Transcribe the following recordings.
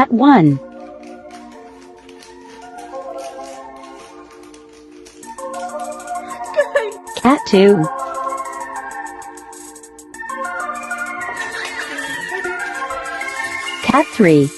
Cat 1. Cat 2. Cat 3.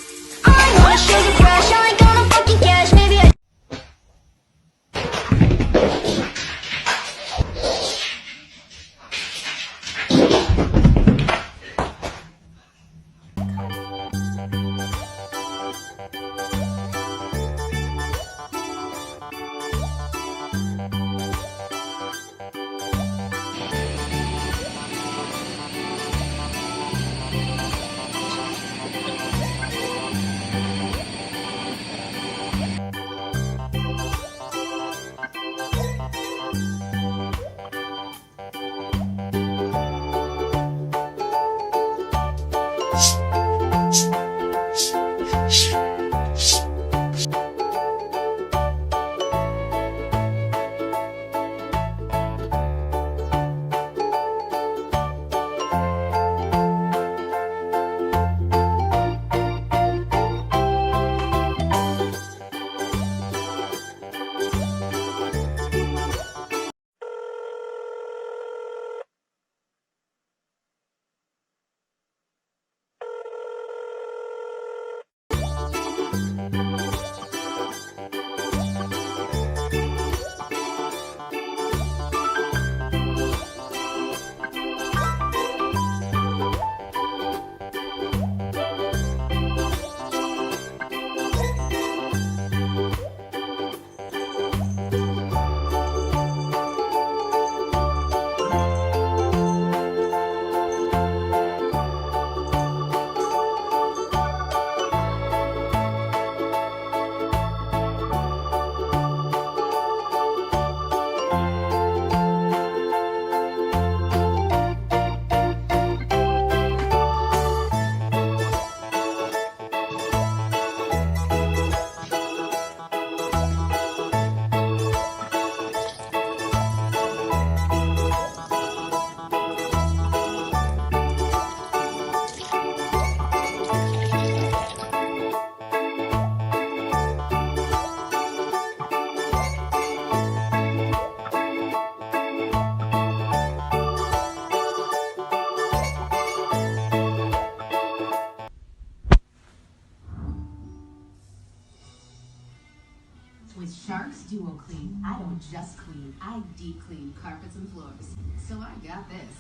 With Shark's Duo Clean, I don't just clean, I deep clean carpets and floors. So I got this.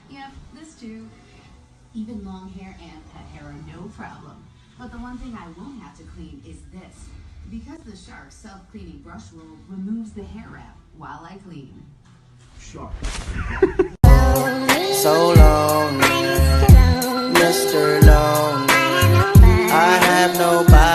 Yep, this too. Even long hair and pet hair are no problem. But the one thing I won't have to clean is this. Because the Shark self-cleaning brush roll removes the hair wrap while I clean. Shark. So lonely, Mr. Lonely. I have nobody.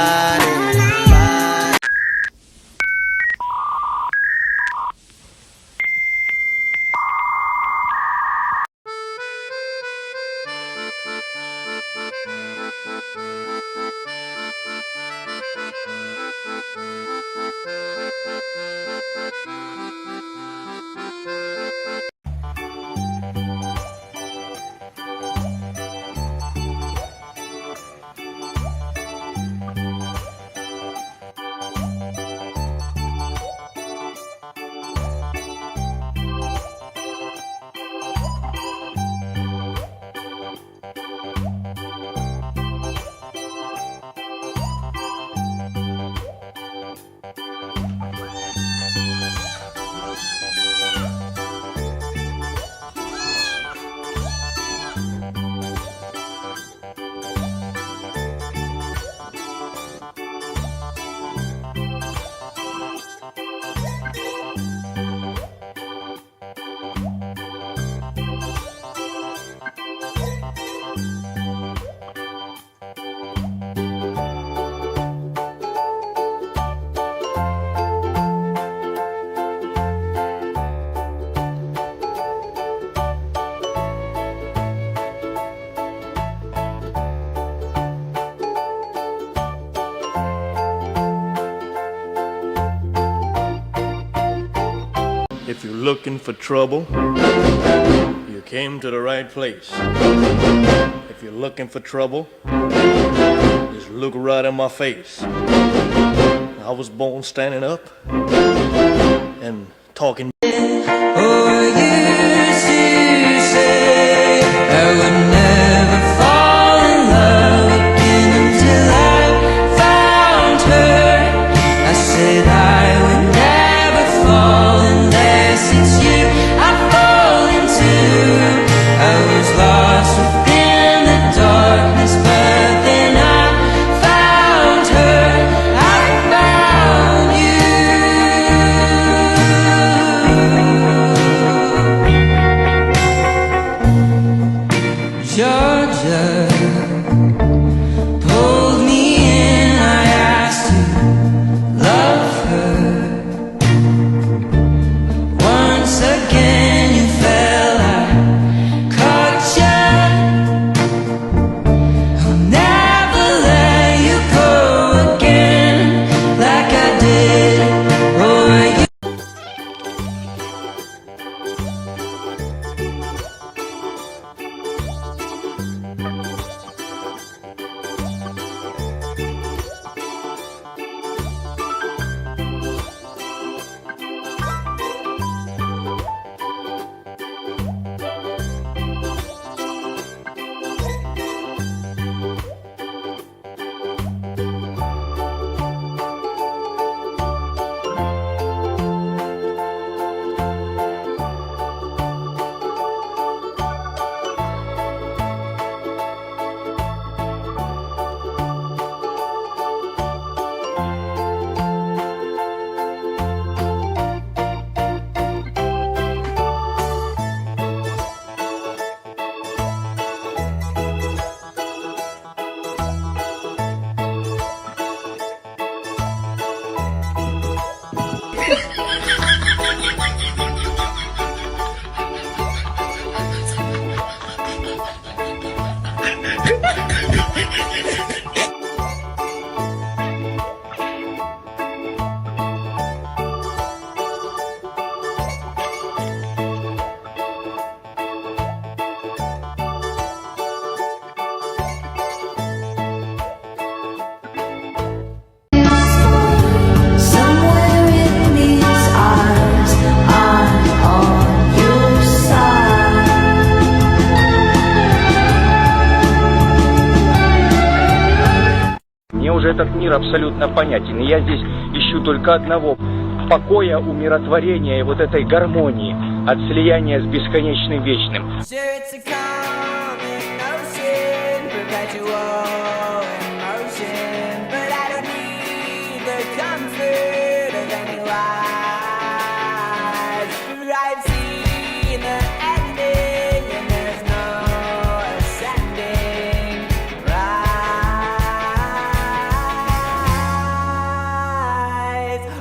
If you're looking for trouble, you came to the right place. If you're looking for trouble, just look right in my face. I was born standing up and talking. Georgia pulled me in, I asked to love her. Once again you fell, I caught ya. I'll never let you go again like I did. Oh, you Мне уже этот мир абсолютно понятен, и я здесь ищу только одного — покоя, умиротворения и вот этой гармонии от слияния с бесконечным вечным.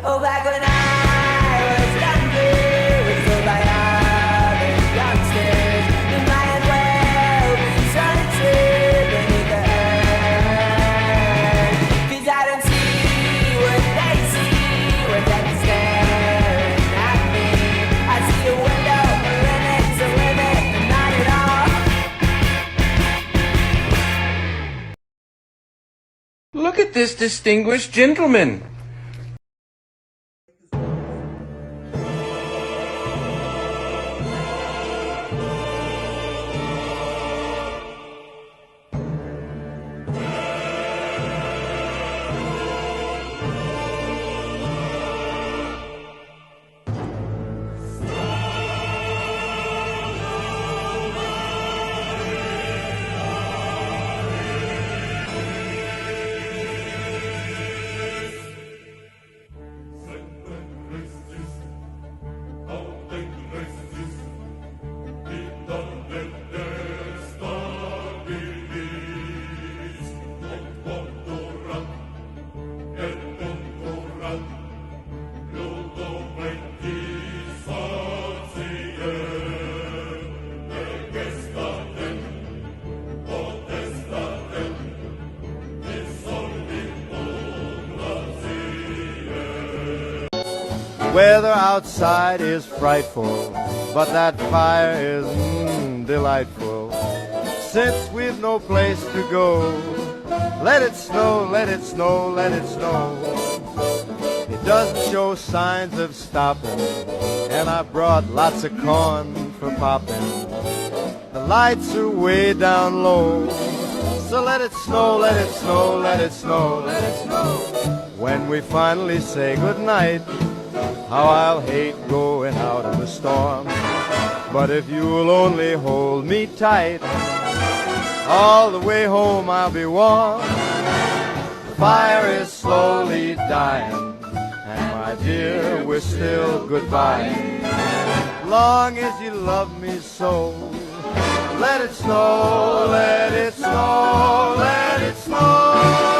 Oh, back when I was younger, was told by other youngsters that might as well be sunset beneath the earth. 'Cause I don't see what they see when they're staring at me. I see a window, a limit's a limit, and not at all. Look at this distinguished gentleman. Weather outside is frightful, but that fire is delightful. Since we've no place to go, Let it snow, let it snow, let it snow. It doesn't show signs of stopping, and I brought lots of corn for popping. The lights are way down low, so let it snow, let it snow, let it snow, let it snow. When we finally say goodnight, how I'll hate going out in the storm. But if you'll only hold me tight, all the way home I'll be warm. The fire is slowly dying, and my dear, we're still goodbye. Long as you love me so, let it snow, let it snow, let it snow.